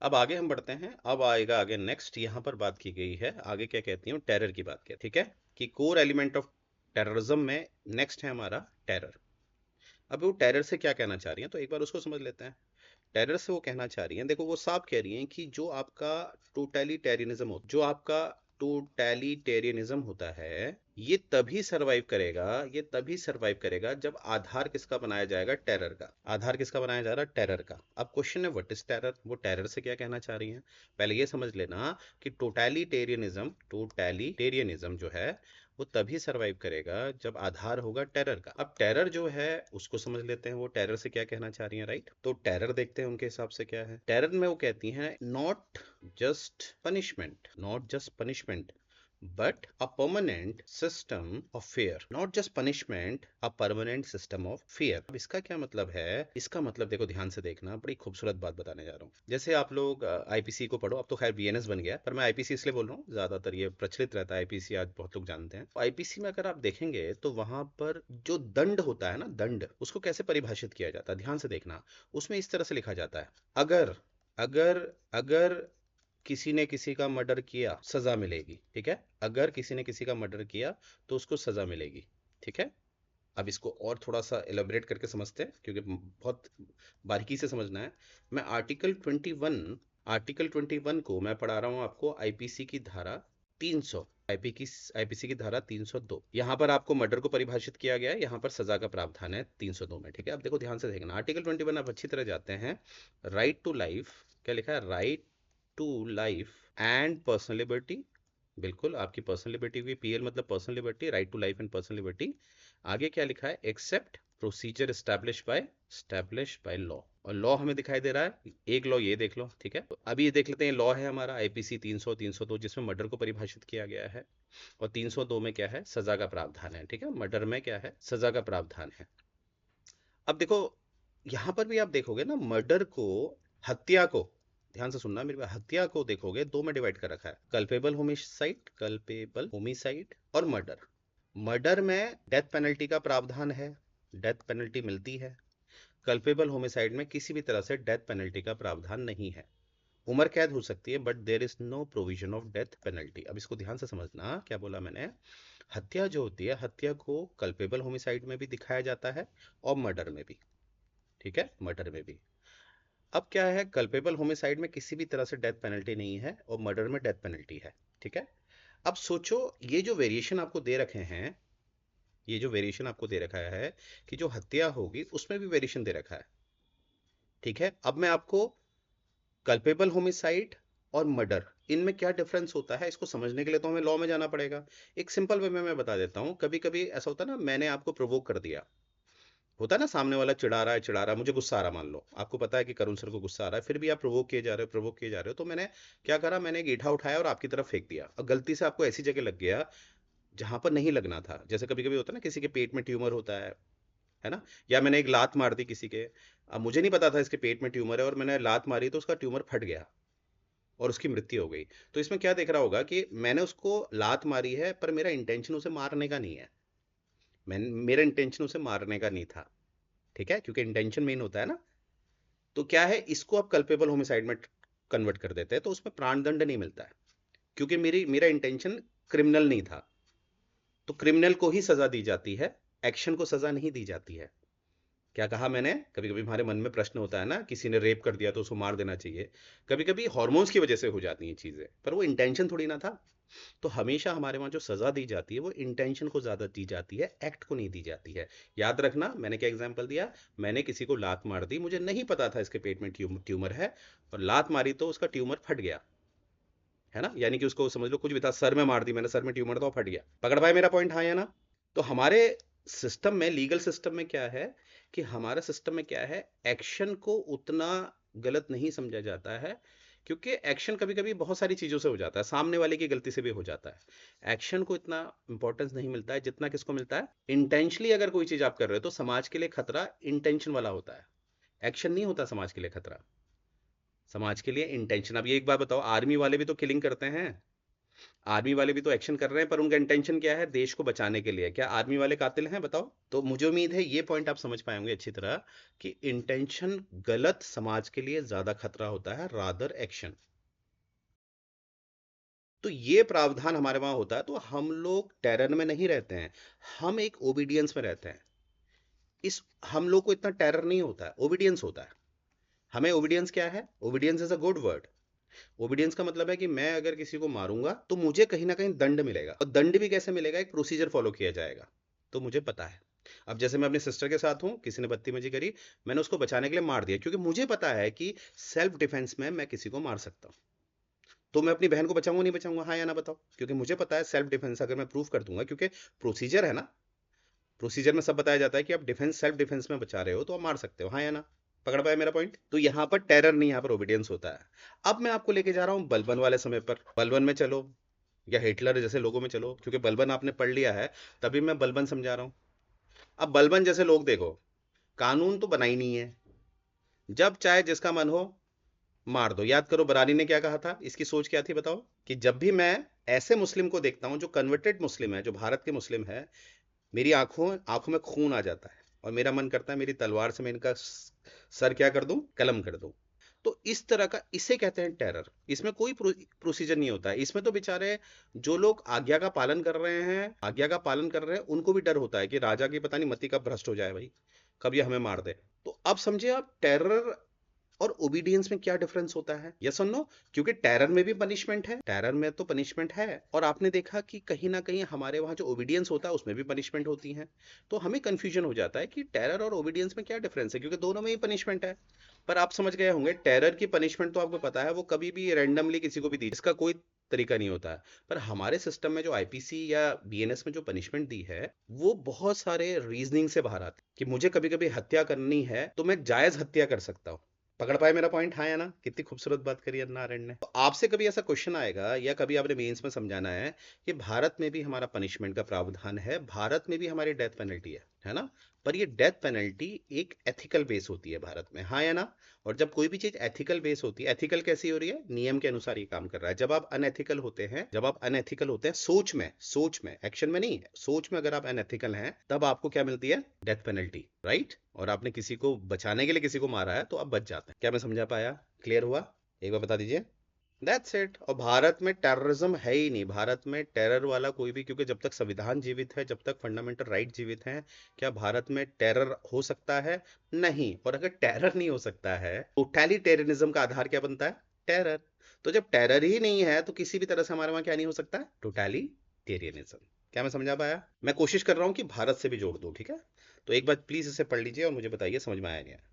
अब आगे हम बढ़ते हैं। अब आएगा आगे नेक्स्ट, यहाँ पर बात की गई है आगे क्या कहती हूँ, टेरर की बात की, ठीक है, कि कोर एलिमेंट ऑफ टेररिज्म में नेक्स्ट है हमारा टेरर। अब वो टेरर से क्या कहना चाह रही हैं तो एक बार उसको समझ लेते हैं। टेरर से वो कहना चाह रही हैं, देखो वो साफ कह रही हैं कि जो आपका टोटैलिटेरियनिज्म होता है, ये तभी सरवाइव करेगा जब आधार किसका बनाया जाएगा, टेरर का। आधार किसका बनाया जा रहा है, टेरर का। अब क्वेश्चन है व्हाट इज टेरर, वो टेरर से क्या कहना चाह रही हैं। पहले ये समझ लेना कि टोटैलिटेरियनिज्म जो है वो तभी सरवाइव करेगा जब आधार होगा टेरर का। अब टेरर जो है उसको समझ लेते हैं, वो टेरर से क्या कहना चाह रही हैं, राइट। तो टेरर देखते हैं उनके हिसाब से क्या है। टेरर में वो कहती हैं not just punishment but a permanent system of fear, not just punishment, a permanent system of fear। अब इसका क्या मतलब है, इसका मतलब देखो ध्यान से देखना, बड़ी खूबसूरत बात बताने जा रहा हूँ। जैसे आप लोग आईपीसी को पढ़ो, अब तो खैर बीएनएस बन गया पर मैं आईपीसी इसलिए बोल रहा हूँ, ज्यादातर ये प्रचलित रहता है आईपीसी, आज बहुत लोग जानते हैं। आईपीसी में अगर आप देखेंगे तो वहां पर जो दंड होता है ना, दंड, उसको कैसे परिभाषित किया जाता है, ध्यान से देखना। उसमें इस तरह से लिखा जाता है, अगर अगर अगर किसी ने किसी का मर्डर किया सजा मिलेगी, ठीक है। अगर किसी ने किसी का मर्डर किया तो उसको सजा मिलेगी, ठीक है। अब इसको और थोड़ा सा एलेबरेट करके समझते हैं क्योंकि बहुत बारीकी से समझना है। मैं आर्टिकल 21 को मैं पढ़ा रहा हूँ आपको आईपीसी की धारा 300, आईपीसी की धारा 302। यहाँ पर आपको मर्डर को परिभाषित किया गया है, यहाँ पर सजा का प्रावधान है 302 में, ठीक है। अब देखो ध्यान से देखना, आर्टिकल 21 आप अच्छी तरह जाते हैं। राइट टू लाइफ, क्या लिखा है, right to life and personal liberty, बिल्कुल आपकी पर्सनल लिबर्टी हुई, पीएल मतलब personal liberty, right to life and personal liberty. आगे क्या लिखा है, except procedure establish by law. और लॉ हमें दिखाई दे रहा है, एक लॉ ये देख लो, ठीक है। तो अभी ये देख लेते हैं, लॉ है हमारा आईपीसी 302 जिसमें मर्डर को परिभाषित किया गया है। और 302 में क्या है, सजा का प्रावधान है, ठीक है। मर्डर में क्या है, सजा का प्रावधान है। अब देखो यहां पर भी आप देखोगे ना, मर्डर को, हत्या को, ध्यान से सुनना मेरी बात, हत्या को देखोगे दो में डिवाइड कर रखा है, कल्पेबल होमिसाइड और मर्डर। मर्डर में डेथ पेनल्टी का प्रावधान है, डेथ पेनल्टी मिलती है। कल्पेबल होमिसाइड में किसी भी तरह से डेथ पेनल्टी का प्रावधान नहीं है, उम्र कैद हो सकती है but there is no provision of death penalty. अब इसको ध्यान से समझना, क्या बोला मैंने, हत्या जो होती है, हत्या को कल्पेबल होमिसाइड में भी दिखाया जाता है और मर्डर में भी, ठीक है, मर्डर में भी। अब क्या है, कल्पेबल होमिसाइड में किसी भी तरह से डेथ पेनल्टी नहीं है और मर्डर में डेथ पेनल्टी है, ठीक है। अब सोचो, ये जो वेरिएशन आपको दे रखे हैं, ये जो वेरिएशन आपको दे रखा है कि जो हत्या होगी उसमें भी वेरिएशन दे रखा है, ठीक है। अब मैं आपको कल्पेबल होमिसाइड और मर्डर, इनमें क्या डिफरेंस होता है इसको समझने के लिए तो हमें लॉ में जाना पड़ेगा। एक सिंपल वे में मैं बता देता हूँ। कभी कभी ऐसा होता है ना, मैंने आपको प्रोवोक कर दिया, होता है ना, सामने वाला चिढ़ा रहा है, मुझे गुस्सा आ रहा, मान लो आपको पता है कि करुण सर को गुस्सा आ रहा है, फिर भी आप प्रोवोक किए जा रहे हो। तो मैंने क्या करा, मैंने एक ईंटा उठाया और आपकी तरफ फेंक दिया और गलती से आपको ऐसी जगह लग गया जहां पर नहीं लगना था। जैसे कभी कभी होता है ना, किसी के पेट में ट्यूमर होता है ना, या मैंने एक लात मार दी किसी के, अब मुझे नहीं पता था इसके पेट में ट्यूमर है और मैंने लात मारी तो उसका ट्यूमर फट गया और उसकी मृत्यु हो गई। तो इसमें क्या देख रहा होगा कि मैंने उसको लात मारी है पर मेरा इंटेंशन उसे मारने का नहीं है, मेरा इंटेंशन उसे मारने का नहीं था, ठीक है, क्योंकि इंटेंशन मेन होता है ना। तो क्या है, इसको आप कल्पेबल होमिसाइड में कन्वर्ट कर देते हैं तो उसमें प्राणदंड नहीं मिलता है, क्योंकि मेरा इंटेंशन क्रिमिनल नहीं था। तो क्रिमिनल को ही सजा दी जाती है, एक्शन को सजा नहीं दी जाती है। क्या कहा मैंने, कभी कभी हमारे मन में प्रश्न होता है ना, किसी ने रेप कर दिया तो उसको मार देना चाहिए। कभी कभी हॉर्मोन्स की वजह से हो जाती हैं चीजें, पर वो इंटेंशन थोड़ी ना था। तो हमेशा हमारे वहाँ जो सजा दी जाती है वो इंटेंशन को ज्यादा दी जाती है, एक्ट को नहीं दी जाती है। याद रखना मैंने क्या एग्जांपल दिया, मैंने किसी को लात मार दी, मुझे नहीं पता था इसके पेट में ट्यूमर है, और लात मारी तो उसका ट्यूमर फट गया, है ना, यानी कि उसको समझ लो कुछ भी था, सर में मार दी मैंने, सर में ट्यूमर था वो फट गया। पकड़ पाए मेरा पॉइंट, हाँ या ना। तो हमारे सिस्टम में, लीगल सिस्टम में क्या है, कि हमारा सिस्टम में क्या है, एक्शन को उतना गलत नहीं समझा जाता है, क्योंकि एक्शन कभी कभी बहुत सारी चीजों से हो जाता है, सामने वाले की गलती से भी हो जाता है। एक्शन को इतना इंपॉर्टेंस नहीं मिलता है जितना किसको मिलता है, इंटेंशनली अगर कोई चीज आप कर रहे हो तो समाज के लिए खतरा इंटेंशन वाला होता है, एक्शन नहीं होता समाज के लिए खतरा। समाज के लिए इंटेंशन। अब ये एक बात बताओ, आर्मी वाले भी तो किलिंग करते हैं, आर्मी वाले भी तो एक्शन कर रहे हैं, पर उनका इंटेंशन क्या है? देश को बचाने के लिए। क्या आर्मी वाले कातिल हैं? बताओ। तो मुझे उम्मीद है ये पॉइंट आप समझ पाए होंगे अच्छी तरह कि इंटेंशन गलत समाज के लिए ज्यादा खतरा होता है रादर एक्शन। तो ये प्रावधान हमारे वहां होता है, तो हम लोग टेरर में नहीं रहते हैं, हम एक ओबीडियंस में रहते हैं। इस हम लोग को इतना टेरर नहीं होता है, ओबीडियंस होता है। हमें ओबीडियंस क्या है? Obedience is a good word. Obedience का मतलब है कि मैं अगर किसी को मारूंगा तो मुझे कहीं ना कहीं दंड मिलेगा, और दंड भी कैसे मिलेगा? एक प्रोसीजर फॉलो किया जाएगा। तो मुझे पता है। अब जैसे मैं अपनी सिस्टर के साथ हूं, किसी ने बदतमीजी करी, मैंने उसको बचाने के लिए मार दिया, क्योंकि मुझे पता है कि सेल्फ डिफेंस में मैं किसी को मार सकता हूं। तो मैं अपनी बहन को बचाऊंगा नहीं बचाऊंगा? हाँ या ना बताओ। क्योंकि मुझे पता है सेल्फ डिफेंस अगर मैं प्रूव कर दूंगा, क्योंकि प्रोसीजर है ना, प्रोसीजर में सब बताया जाता है कि आप डिफेंस सेल्फ डिफेंस में बचा रहे हो तो आप मार सकते हो। हाँ या ना? पकड़ पाए मेरा पॉइंट? तो यहाँ पर टेरर नहीं, यहाँ पर ओबीडियंस होता है। अब मैं आपको लेके जा रहा हूँ बलबन वाले समय पर। बलबन में चलो, या हिटलर जैसे लोगों में चलो, क्योंकि बलबन आपने पढ़ लिया है, तभी मैं बलबन समझा रहा हूँ। अब बलबन जैसे लोग देखो, कानून तो बना ही नहीं है, जब चाहे जिसका मन हो मार दो। याद करो बरानी ने क्या कहा था, इसकी सोच क्या थी बताओ? कि जब भी मैं ऐसे मुस्लिम को देखता हूं जो कन्वर्टेड मुस्लिम है, जो भारत के मुस्लिम है, मेरी आंखों आंखों में खून आ जाता है, और मेरा मन करता है मेरी तलवार से मैं इनका सर क्या कर दूं? कलम कर दूं। तो इस तरह का, इसे कहते हैं टेरर। इसमें कोई प्रोसीजर नहीं होता है। इसमें तो बेचारे जो लोग आज्ञा का पालन कर रहे हैं, आज्ञा का पालन कर रहे हैं, उनको भी डर होता है कि राजा की पता नहीं मति कब भ्रष्ट हो जाए भाई, कब ये हमें मार दे। तो अब समझे आप टेरर और ओबीडियंस में क्या डिफरेंस होता है? यस और नो? क्योंकि टेरर में भी पनिशमेंट है, टेरर में तो पनिशमेंट है, और आपने देखा कि कहीं ना कहीं हमारे वहां जो ओबीडियंस होता है उसमें भी पनिशमेंट होती है। तो हमें कंफ्यूजन हो जाता है कि टेरर और ओबीडियंस में क्या डिफरेंस है, क्योंकि दोनों में ही पनिशमेंट है। पर आप समझ गए होंगे, टेरर की पनिशमेंट तो आपको पता है वो कभी भी रैंडमली किसी को भी दी, इसका कोई तरीका नहीं होता है। पर हमारे सिस्टम में जो आईपीसी या बीएनएस में जो पनिशमेंट दी है, वो बहुत सारे रीजनिंग से बाहर आती है। कि मुझे कभी कभी हत्या करनी है तो मैं जायज हत्या कर सकता हूँ। पकड़ पाए मेरा पॉइंट? हाँ या ना? कितनी खूबसूरत बात करी अन्ना आरण्य ने। तो आपसे कभी ऐसा क्वेश्चन आएगा, या कभी आपने मेंस में समझाना है कि भारत में भी हमारा पनिशमेंट का प्रावधान है, भारत में भी हमारी डेथ पेनल्टी है ना? पर ये डेथ पेनल्टी एक एथिकल बेस होती है भारत में। हाँ या ना? और जब कोई भी चीज एथिकल बेस होती है, एथिकल कैसी हो रही है? नियम के अनुसार ये काम कर रहा है। जब आप अनएथिकल होते हैं, जब आप अनएथिकल होते हैं सोच में एक्शन में नहीं है, सोच में अगर आप अनएथिकल हैं, तब आपको क्या मिलती है? Death penalty, right? और आपने किसी को बचाने के लिए किसी को मारा है तो आप बच जाते हैं। क्या मैं समझा पाया? क्लियर हुआ? एक बार बता दीजिए। That's it. और भारत में टेररिज्म है ही नहीं, भारत में टेरर वाला कोई भी, क्योंकि जब तक संविधान जीवित है, जब तक फंडामेंटल राइट जीवित हैं, क्या भारत में टेरर हो सकता है? नहीं। और अगर टेरर नहीं हो सकता है, टोटलिटेरियनिज्म का आधार क्या बनता है? टेरर। तो जब टेरर ही नहीं है तो किसी भी तरह से हमारे वहां क्या नहीं हो सकता? टोटलिटेरियनिज्म। क्या मैं समझा पाया? मैं कोशिश कर रहा हूं कि भारत से भी जोड़ दूं, ठीक है? तो एक बार प्लीज इसे पढ़ लीजिए और मुझे बताइए समझ में आया नहीं आया।